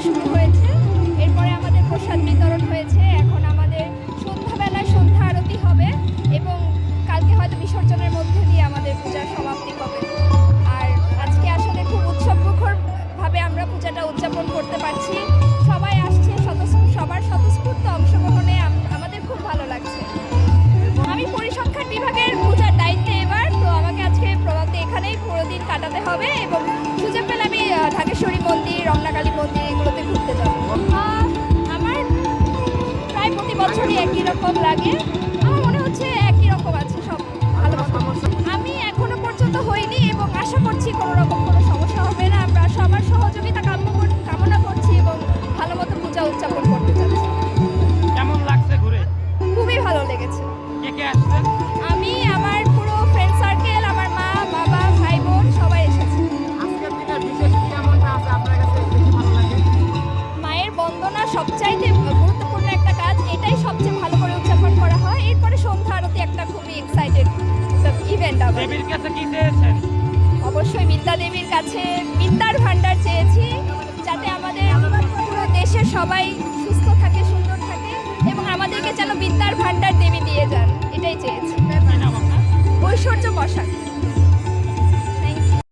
শুরু হয়েছে, এরপরে আমাদের প্রসাদ বিতরণ হয়েছে, এখন আমাদের সন্ধ্যাবেলায় সন্ধ্যা আরতি হবে এবং কালকে হয়তো বিসর্জনের মধ্যে দিয়ে আমাদের পূজার সমাপ্তি হবে। আর আজকে আসলে খুব উৎসবমুখরভাবে আমরা পূজাটা উদযাপন করতে পারছি। সবাই আসছে, সবার স্বতঃস্ফূর্ত অংশগ্রহণে আমাদের খুব ভালো লাগছে। আমি পরিসংখ্যান বিভাগের পূজার দায়িত্বে এবার, তো আমাকে আজকে প্রভাতে এখানেই পুরো দিন কাটাতে হবে এবং সুযোগ পেলে আমি ঢাকেশ্বরী মন্দির, রমনাকালী মন্দির এগুলোতে ঘুরতে যাব। আমার প্রায় প্রতি বছরই একই রকম লাগে, আমার মনে হচ্ছে একই রকম আছে, সব ভালো। আমি এখনো পর্যন্ত হইনি এবং আশা করছি কোনো রকম কোনো সমস্যা হবে না। আমরা সবার সহযোগিতা কামনা করছি এবং ভালো মতো পূজা উদযাপন করতে চাচ্ছি। কেমন লাগছে ঘুরে? খুবই ভালো লেগেছে। কে কে আসছেন? আমি, আমার পুরো ফ্রেন্ড সার্কেল, আমার মা, বাবা, ভাই, বোন সবাই এসেছে। আজকের দিনে বিশেষ কি এমনটা আছে আপনার কাছে বেশি ভালো লাগে? মায়ের বন্দনা সবচাইতে গুরুত্বপূর্ণ একটা কাজ, এটাই সবচেয়ে ভালো করে উদযাপন করা হয়। এরপরে সন্ধ্যা আরতি একটা খুবই এক্সাইটেড ইভেন্ট হবে। দেবীর কাছে কি চেয়েছেন? অবশ্যই বিদ্যা দেবীর কাছে বিদ্যার ভান্ডার চেয়েছি, যাতে আমাদের পুরো দেশের সবাই সুস্থ থাকে, সুন্দর থাকে এবং আমাদেরকে যেন বিদ্যার ভান্ডার দেবী দিয়ে যান, এটাই চেয়েছি। কি নাম আপনার? ঐশ্বর্য বসাক।